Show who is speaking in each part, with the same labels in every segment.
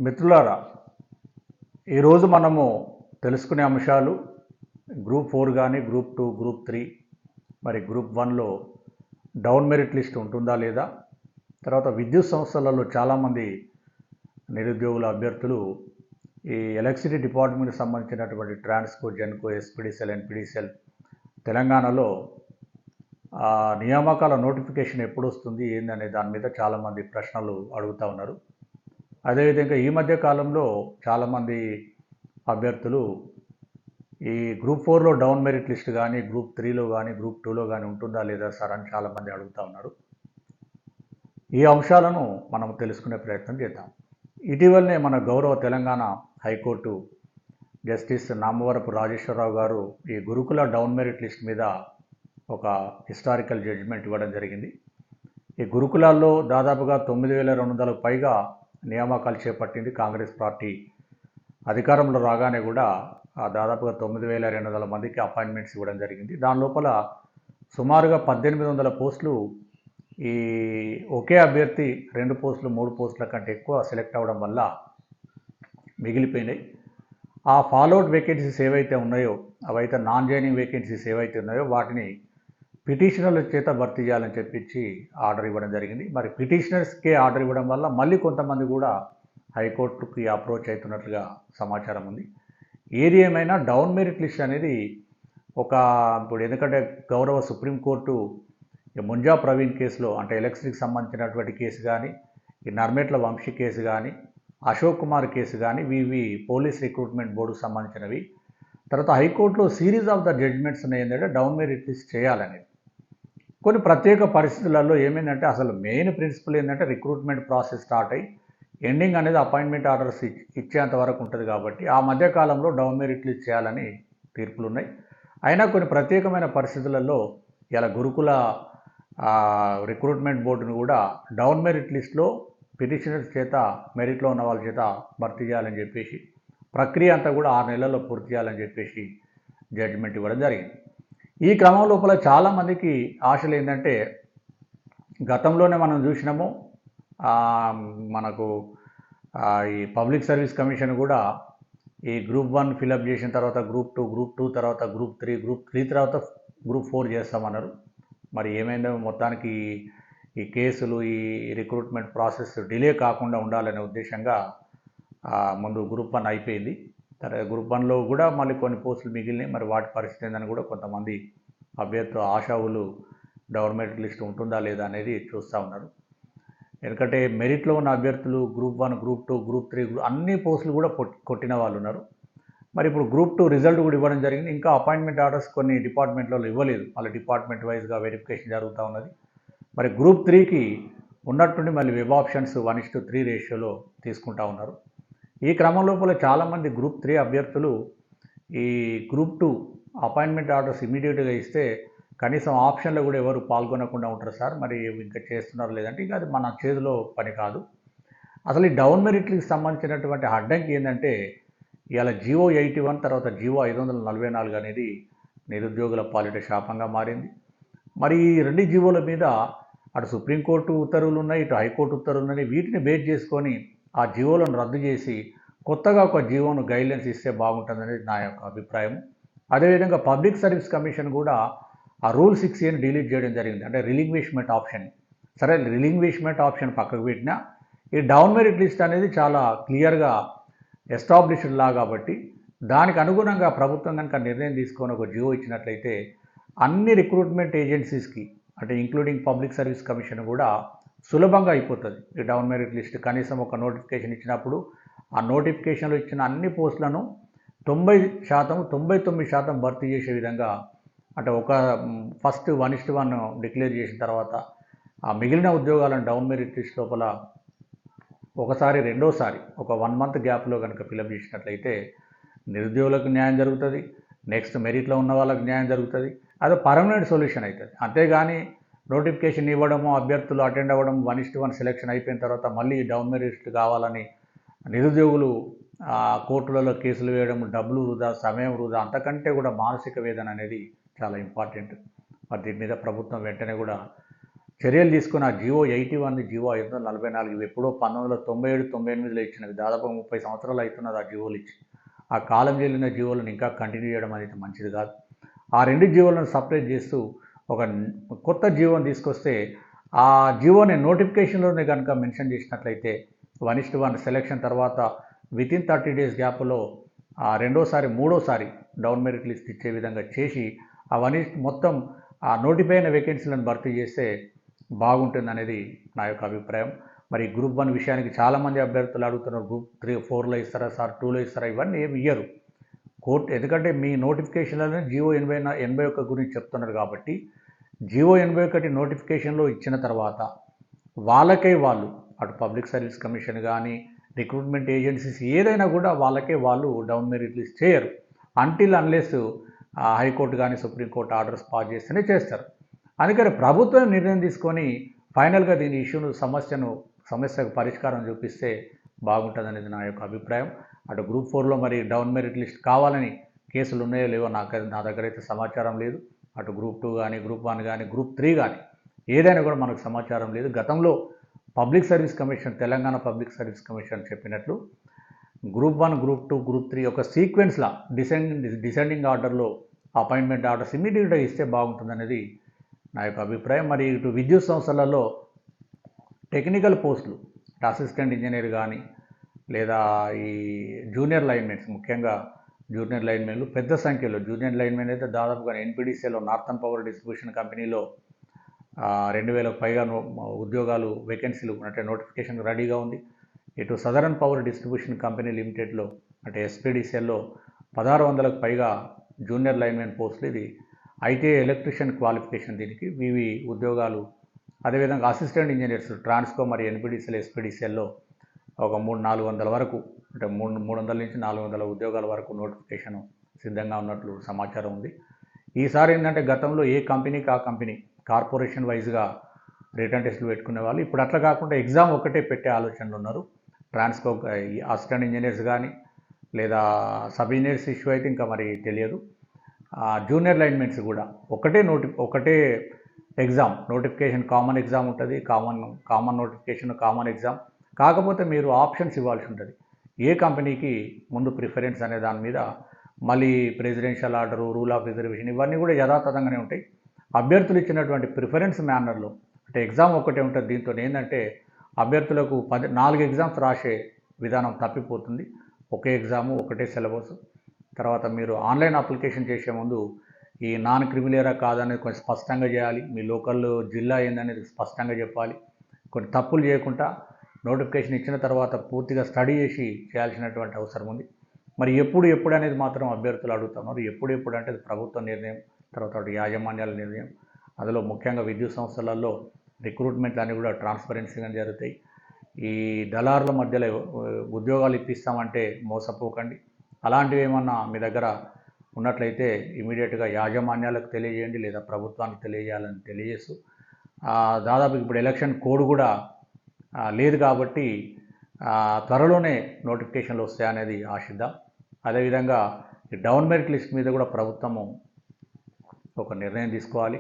Speaker 1: మిత్రులారా, ఈరోజు మనము తెలుసుకునే అంశాలు గ్రూప్ 4 కానీ గ్రూప్ 2, గ్రూప్ 3, మరి గ్రూప్ 1లో డౌన్ మెరిట్ లిస్ట్ ఉంటుందా లేదా, తర్వాత విద్యుత్ సంస్థలలో చాలామంది నిరుద్యోగుల అభ్యర్థులు ఈ ఎలక్ట్రిసిటీ డిపార్ట్మెంట్కి సంబంధించినటువంటి ట్రాన్స్కో, జెన్కో, ఎస్పీడీసీఎల్, ఎన్పీడీసీఎల్ తెలంగాణలో నియామకాల నోటిఫికేషన్ ఎప్పుడు వస్తుంది ఏందనే దాని మీద చాలామంది ప్రశ్నలు అడుగుతూ ఉన్నారు. అదేవిధంగా ఈ మధ్య కాలంలో చాలామంది అభ్యర్థులు ఈ గ్రూప్ 4లో డౌన్ మెరిట్ లిస్ట్ కానీ, గ్రూప్ 3లో కానీ, గ్రూప్ 2లో కానీ ఉంటుందా లేదా సార్ అని చాలామంది అడుగుతూ ఉన్నారు. ఈ అంశాలను మనం తెలుసుకునే ప్రయత్నం చేద్దాం. ఇటీవలనే మన గౌరవ తెలంగాణ హైకోర్టు జస్టిస్ నామవరపు రాజేశ్వరరావు గారు ఈ గురుకుల డౌన్ మెరిట్ లిస్ట్ మీద ఒక హిస్టారికల్ జడ్జిమెంట్ ఇవ్వడం జరిగింది. ఈ గురుకులాల్లో దాదాపుగా 9,200 పైగా నియామకాలు చేపట్టింది కాంగ్రెస్ పార్టీ. అధికారంలో రాగానే కూడా దాదాపుగా 9,200 మందికి అపాయింట్మెంట్స్ ఇవ్వడం జరిగింది. దాని లోపల సుమారుగా 1,800 పోస్టులు ఈ ఒకే అభ్యర్థి 2 పోస్టులు 3 పోస్టుల కంటే ఎక్కువ సెలెక్ట్ అవ్వడం వల్ల మిగిలిపోయినాయి. ఆ ఫాలోఅవుట్ వేకెన్సీస్ ఏవైతే ఉన్నాయో, అవైతే నాన్ జాయినింగ్ వేకెన్సీస్ ఏవైతే ఉన్నాయో వాటిని పిటిషనర్ల చేత భర్తీ చేయాలని చెప్పించి ఆర్డర్ ఇవ్వడం జరిగింది. మరి పిటిషనర్స్కే ఆర్డర్ ఇవ్వడం వల్ల మళ్ళీ కొంతమంది కూడా హైకోర్టుకి అప్రోచ్ అవుతున్నట్లుగా సమాచారం ఉంది. ఏది ఏమైనా డౌన్ మెరిట్ లిస్ట్ అనేది ఇప్పుడు ఎందుకంటే గౌరవ సుప్రీంకోర్టు ముంజా ప్రవీణ్ కేసులో, అంటే ఎలక్షన్కి సంబంధించినటువంటి కేసు కానీ, ఈ నర్మేట్ల వంశీ కేసు కానీ, అశోక్ కుమార్ కేసు కానీ, ఇవి పోలీస్ రిక్రూట్మెంట్ బోర్డుకు సంబంధించినవి. తర్వాత హైకోర్టులో సిరీస్ ఆఫ్ ద జడ్జ్మెంట్స్ ఉన్నాయి ఏంటంటే డౌన్ మెరిట్ లిస్ట్ చేయాలనేది. కొన్ని ప్రత్యేక పరిస్థితులలో ఏమైందంటే అసలు మెయిన్ ప్రిన్సిపల్ ఏంటంటే రిక్రూట్మెంట్ ప్రాసెస్ స్టార్ట్ అయ్యి ఎండింగ్ అనేది అపాయింట్మెంట్ ఆర్డర్స్ ఇచ్చేంత వరకు ఉంటుంది. కాబట్టి ఆ మధ్యకాలంలో డౌన్ మెరిట్ లిస్ట్ చేయాలని తీర్పులు ఉన్నాయి. అయినా కొన్ని ప్రత్యేకమైన పరిస్థితులలో ఇలా గురుకుల రిక్రూట్మెంట్ బోర్డును కూడా డౌన్ మెరిట్ లిస్ట్లో పిటిషనర్స్ చేత, మెరిట్లో ఉన్న వాళ్ళ చేత భర్తీ చేయాలని చెప్పేసి, ప్రక్రియ అంతా కూడా 6 నెలల్లో పూర్తి చేయాలని చెప్పేసి జడ్జిమెంట్ ఇవ్వడం జరిగింది. ఈ క్రమం లోపల చాలామందికి ఆశలు ఏంటంటే, గతంలోనే మనం చూసినాము, మనకు ఈ పబ్లిక్ సర్వీస్ కమిషన్ కూడా ఈ గ్రూప్ 1 ఫిలప్ చేసిన తర్వాత గ్రూప్ 2, గ్రూప్ 2 తర్వాత గ్రూప్ 3, గ్రూప్ 3 తర్వాత గ్రూప్ 4 చేస్తామన్నారు. మరి ఏమైందో మొత్తానికి ఈ కేసులు, ఈ రిక్రూట్మెంట్ ప్రాసెస్ డిలే కాకుండా ఉండాలనే ఉద్దేశంగా ముందు గ్రూప్ 1 అయిపోయింది. తర్వాత గ్రూప్ 1లో కూడా మళ్ళీ కొన్ని పోస్టులు మిగిలినాయి. మరి వాటి పరిస్థితి ఏందని కూడా కొంతమంది అభ్యర్థులు, ఆశావులు డౌన్ మెరిట్ లిస్ట్ ఉంటుందా లేదా అనేది చూస్తూ ఉన్నారు. ఎందుకంటే మెరిట్లో ఉన్న అభ్యర్థులు గ్రూప్ 1, గ్రూప్ 2, గ్రూప్ 3 అన్ని పోస్టులు కూడా కొట్టిన వాళ్ళు ఉన్నారు. మరి ఇప్పుడు గ్రూప్ 2 రిజల్ట్ కూడా ఇవ్వడం జరిగింది. ఇంకా అపాయింట్మెంట్ ఆర్డర్స్ కొన్ని డిపార్ట్మెంట్లలో ఇవ్వలేదు. మళ్ళీ డిపార్ట్మెంట్ వైజ్గా వెరిఫికేషన్ జరుగుతూ ఉన్నది. మరి గ్రూప్ 3కి ఉన్నట్టుండి మళ్ళీ వెబ్ ఆప్షన్స్ 1:3 రేషియోలో తీసుకుంటా ఉన్నారు. ఈ క్రమం లోపల చాలామంది గ్రూప్ 3 అభ్యర్థులు ఈ గ్రూప్ 2 అపాయింట్మెంట్ ఆర్డర్స్ ఇమీడియట్గా ఇస్తే కనీసం ఆప్షన్లో కూడా ఎవరు పాల్గొనకుండా ఉంటారు సార్, మరి ఇంకా చేస్తున్నారు లేదంటే ఇంకా అది మన చేతిలో పని కాదు. అసలు ఈ డౌన్ మెరిట్కి సంబంధించినటువంటి అడ్డంకి ఏంటంటే, ఇవాళ జీవో 81 తర్వాత జీవో 544 అనేది నిరుద్యోగుల పాలిట శాపంగా మారింది. మరి ఈ 2 జీవోల మీద అటు సుప్రీంకోర్టు ఉత్తర్వులు ఉన్నాయి, ఇటు హైకోర్టు ఉత్తర్వులు ఉన్నాయి. వీటిని బేస్ చేసుకొని ఆ జీవోలను రద్దు చేసి కొత్తగా ఒక జీవోను గైడ్లైన్స్ ఇస్తే బాగుంటుందనేది నా యొక్క అభిప్రాయం. అదేవిధంగా పబ్లిక్ సర్వీస్ కమిషన్ కూడా ఆ రూల్ 6A డిలీట్ చేయడం జరిగింది. అంటే రిలింగ్విష్మెంట్ ఆప్షన్. సరే, రిలింగ్విష్మెంట్ ఆప్షన్ పక్కకు పెట్టినా ఈ డౌన్ మెరిట్ లిస్ట్ అనేది చాలా క్లియర్గా ఎస్టాబ్లిష్డ్ లా కాబట్టి దానికి అనుగుణంగా ప్రభుత్వం కనుక నిర్ణయం తీసుకొని ఒక జీవో ఇచ్చినట్లయితే అన్ని రిక్రూట్మెంట్ ఏజెన్సీస్కి, అంటే ఇంక్లూడింగ్ పబ్లిక్ సర్వీస్ కమిషన్ కూడా సులభంగా అయిపోతుంది. ఈ డౌన్ మెరిట్ లిస్ట్ కనీసం ఒక నోటిఫికేషన్ ఇచ్చినప్పుడు ఆ నోటిఫికేషన్లో ఇచ్చిన అన్ని పోస్టులను 90%, 99% భర్తీ చేసే విధంగా, అంటే ఒక ఫస్ట్ 1:1 డిక్లేర్ చేసిన తర్వాత ఆ మిగిలిన ఉద్యోగాలను డౌన్ మెరిట్ లిస్ట్ లోపల ఒకసారి, రెండోసారి ఒక 1 మంత్ గ్యాప్లో కనుక ఫిలప్ చేసినట్లయితే నిరుద్యోగులకు న్యాయం జరుగుతుంది, నెక్స్ట్ మెరిట్లో ఉన్న వాళ్ళకి న్యాయం జరుగుతుంది. అది పర్మనెంట్ సొల్యూషన్ అవుతుంది. అంతేగాని నోటిఫికేషన్ ఇవ్వడము, అభ్యర్థులు అటెండ్ అవ్వడం, 1:1 సెలెక్షన్ అయిపోయిన తర్వాత మళ్ళీ డౌన్ మెరిట్ కావాలని నిరుద్యోగులు కోర్టులలో కేసులు వేయడం, డబ్బులు వృధా, సమయం వృధా, అంతకంటే కూడా మానసిక వేదన అనేది చాలా ఇంపార్టెంట్. మరి దీని మీద ప్రభుత్వం వెంటనే కూడా చర్యలు తీసుకుని ఆ జియో 81 జియో 544 ఇవి ఎప్పుడో 1997, 98లో ఇచ్చినవి. దాదాపు 30 సంవత్సరాలు అవుతున్నది ఆ జియోలు ఇచ్చి. ఆ కాలం చెల్లిన జియోలను ఇంకా కంటిన్యూ చేయడం అనేది మంచిది కాదు. ఆ 2 జియోలను సపరేట్ చేస్తూ ఒక కొత్త జియోని తీసుకొస్తే ఆ జియోని నోటిఫికేషన్లోనే కనుక మెన్షన్ చేసినట్లయితే 1:1 సెలక్షన్ తర్వాత వితిన్ 30 డేస్ గ్యాప్లో రెండోసారి మూడోసారి డౌన్ మెరిట్ లిస్ట్ ఇచ్చే విధంగా చేసి మొత్తం ఆ నోటిఫై అయిన వేకెన్సీలను భర్తీ చేస్తే బాగుంటుంది అనేది నా యొక్క అభిప్రాయం. మరి గ్రూప్ 1 విషయానికి చాలామంది అభ్యర్థులు అడుగుతున్నారు, గ్రూప్ 3, 4లో ఇస్తారా సార్, 2లో ఇస్తారా? ఇవన్నీ ఏమి ఇయ్యరు కోర్టు. ఎందుకంటే మీ నోటిఫికేషన్లోనే జియో 81 గురించి చెప్తున్నారు కాబట్టి జియో 81 నోటిఫికేషన్లో ఇచ్చిన తర్వాత వాళ్ళకే వాళ్ళు అటు పబ్లిక్ సర్వీస్ కమిషన్ కానీ రిక్రూట్మెంట్ ఏజెన్సీస్ ఏదైనా కూడా వాళ్ళకే వాళ్ళు డౌన్ మెరిట్ లిస్ట్ చేయరు అంటిల్ అన్లెస్ హైకోర్టు కానీ సుప్రీంకోర్టు ఆర్డర్స్ పాస్ చేస్తేనే చేస్తారు. అందుకని ప్రభుత్వం నిర్ణయం తీసుకొని ఫైనల్గా దీని సమస్యకు పరిష్కారం చూపిస్తే బాగుంటుంది నా యొక్క అభిప్రాయం. అటు గ్రూప్ 4లో మరి డౌన్ మెరిట్ లిస్ట్ కావాలని కేసులు ఉన్నాయో లేవో నా దగ్గర అయితే సమాచారం లేదు. అటు గ్రూప్ 2 కానీ గ్రూప్ 1 కానీ గ్రూప్ 3 కానీ ఏదైనా కూడా మనకు సమాచారం లేదు. గతంలో public service commission, Telangana public service commission చెప్పినట్లు గ్రూప్ 1, గ్రూప్ 2, గ్రూప్ 3 ఒక సీక్వెన్స్లా డిసెండింగ్ ఆర్డర్లో అపాయింట్మెంట్ ఆర్డర్స్ ఇమ్మీడియట్గా ఇస్తే బాగుంటుందనేది నా యొక్క అభిప్రాయం. మరి ఇటు విద్యుత్ సంస్థలలో టెక్నికల్ పోస్టులు అసిస్టెంట్ ఇంజనీర్ కానీ లేదా ఈ జూనియర్ లైన్మెన్స్, ముఖ్యంగా జూనియర్ లైన్మెన్లు పెద్ద సంఖ్యలో జూనియర్ లైన్మెన్ అయితే దాదాపుగా ఎన్పిడిసిఎల్లో నార్థన్ పవర్ డిస్ట్రిబ్యూషన్ కంపెనీలో 2000కు పైగా ఉద్యోగాలు వేకెన్సీలు అంటే నోటిఫికేషన్ రెడీగా ఉంది. ఇటు సదరన్ పవర్ డిస్ట్రిబ్యూషన్ కంపెనీ లిమిటెడ్లో అంటే ఎస్పీడిసిఎల్లో 1600కు పైగా జూనియర్ లైన్మెన్ పోస్టులు. ఇది ఐటీఐ ఎలక్ట్రీషియన్ క్వాలిఫికేషన్ దీనికి ఇవి ఉద్యోగాలు. అదేవిధంగా అసిస్టెంట్ ఇంజనీర్స్ ట్రాన్స్కో మరి ఎన్పిడిసిఎల్ ఎస్పీడిసిఎల్లో ఒక 300-400 వరకు అంటే 300 నుంచి 400 ఉద్యోగాల వరకు నోటిఫికేషన్ సిద్ధంగా ఉన్నట్లు సమాచారం ఉంది. ఈసారి ఏంటంటే గతంలో ఏ కంపెనీకి ఆ కంపెనీ కార్పొరేషన్ వైజ్గా రిటర్న్ టెస్టులు పెట్టుకునే వాళ్ళు ఇప్పుడు అట్లా కాకుండా ఎగ్జామ్ ఒకటే పెట్టే ఆలోచనలు ఉన్నారు. ట్రాన్స్కో అసిస్టెంట్ ఇంజనీర్స్ కానీ లేదా సబ్ ఇంజనీర్స్ ఇష్యూ అయితే ఇంకా మరి తెలియదు. జూనియర్ లైన్మెన్స్ కూడా ఒకటే ఎగ్జామ్ నోటిఫికేషన్ కామన్ ఎగ్జామ్ ఉంటుంది. Common notification common exam. కాకపోతే మీరు ఆప్షన్స్ ఇవ్వాల్సి ఉంటుంది. ఏ కంపెనీకి ముందు ప్రిఫరెన్స్ అనే దాని మీద మళ్ళీ presidential order, rule of reservation ఇవన్నీ కూడా యథాతథంగానే ఉంటాయి. అభ్యర్థులు ఇచ్చినటువంటి ప్రిఫరెన్స్ మేనర్లో అంటే ఎగ్జామ్ ఒకటే ఉంటుంది. దీంతో ఏంటంటే అభ్యర్థులకు 4 ఎగ్జామ్స్ రాసే విధానం తప్పిపోతుంది. ఒకే ఎగ్జాము, ఒకటే సిలబస్. తర్వాత మీరు ఆన్లైన్ అప్లికేషన్ చేసే ముందు ఈ నాన్ క్రిమిలేరా కాదనేది కొంచెం స్పష్టంగా చేయాలి. మీ లోకల్ జిల్లా ఏందనేది స్పష్టంగా చెప్పాలి. కొన్ని తప్పులు చేయకుండా నోటిఫికేషన్ ఇచ్చిన తర్వాత పూర్తిగా స్టడీ చేసి చేయాల్సినటువంటి అవసరం ఉంది. మరి ఎప్పుడు అనేది మాత్రం అభ్యర్థులు అడుగుతున్నారు. ఎప్పుడు అంటే ప్రభుత్వ నిర్ణయం, తర్వాత యాజమాన్యాల నిర్ణయం. అందులో ముఖ్యంగా విద్యుత్ సంస్థలలో రిక్రూట్మెంట్లు అన్నీ కూడా ట్రాన్స్పరెన్సీగా జరుగుతాయి. ఈ దళారుల మధ్యలో ఉద్యోగాలు ఇప్పిస్తామంటే మోసపోకండి. అలాంటివి ఏమన్నా మీ దగ్గర ఉన్నట్లయితే ఇమీడియట్గా యాజమాన్యాలకు తెలియజేయండి లేదా ప్రభుత్వానికి తెలియజేయాలని తెలియజేస్తూ దాదాపు ఇప్పుడు ఎలక్షన్ కోడ్ కూడా లేదు కాబట్టి త్వరలోనే నోటిఫికేషన్లు వస్తాయనేది ఆశిద్దాం. అదేవిధంగా ఈ డౌన్ మెరిట్ లిస్ట్ మీద కూడా ప్రభుత్వము ఒక నిర్ణయం తీసుకోవాలి.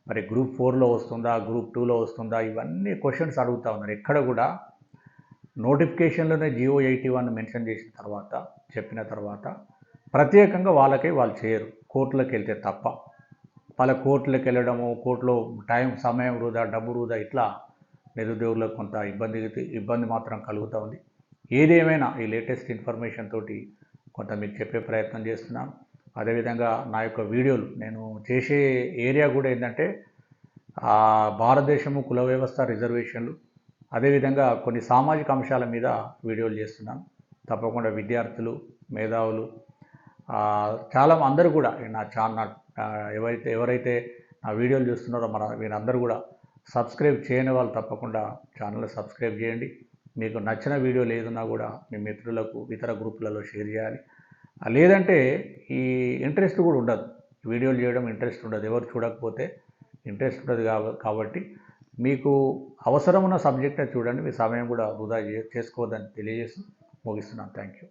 Speaker 1: మరి గ్రూప్ 4లో వస్తుందా, గ్రూప్ 2లో వస్తుందా, ఇవన్నీ క్వశ్చన్స్ అడుగుతూ ఉన్నారు. ఎక్కడ కూడా నోటిఫికేషన్లోనే జియో 81 మెన్షన్ చెప్పిన తర్వాత ప్రత్యేకంగా వాళ్ళు చేయరు, కోర్టులకు వెళ్తే తప్ప. వాళ్ళ కోర్టులకు వెళ్ళడము, కోర్టులో సమయం వృధా, డబ్బు వృధా, ఇట్లా నిరుద్యోగులకు కొంత ఇబ్బంది మాత్రం కలుగుతూ ఉంది. ఏదేమైనా ఈ లేటెస్ట్ ఇన్ఫర్మేషన్ తోటి కొంత మీకు చెప్పే ప్రయత్నం చేస్తున్నాను. అదేవిధంగా నా యొక్క వీడియోలు నేను చేసే ఏరియా కూడా ఏంటంటే భారతదేశము, కుల వ్యవస్థ, రిజర్వేషన్లు, అదేవిధంగా కొన్ని సామాజిక అంశాల మీద వీడియోలు చేస్తున్నాను. తప్పకుండా విద్యార్థులు, మేధావులు అందరూ కూడా నా ఛానల్ ఎవరైతే నా వీడియోలు చూస్తున్నారో వీరందరూ కూడా సబ్స్క్రైబ్ చేయని వాళ్ళు తప్పకుండా ఛానల్ని సబ్స్క్రైబ్ చేయండి. మీకు నచ్చిన వీడియోలు ఏదున్నా కూడా మీ మిత్రులకు, ఇతర గ్రూపులలో షేర్ చేయాలి. లేదంటే ఈ ఇంట్రెస్ట్ కూడా ఉండదు, వీడియోలు చేయడం ఇంట్రెస్ట్ ఉండదు. ఎవరు చూడకపోతే ఇంట్రెస్ట్ ఉండదు కాబట్టి మీకు అవసరమున్న సబ్జెక్టే చూడండి. మీ సమయం కూడా వృధా చేసుకోవద్దని తెలియజేస్తూ ముగిస్తున్నాను. Thank you.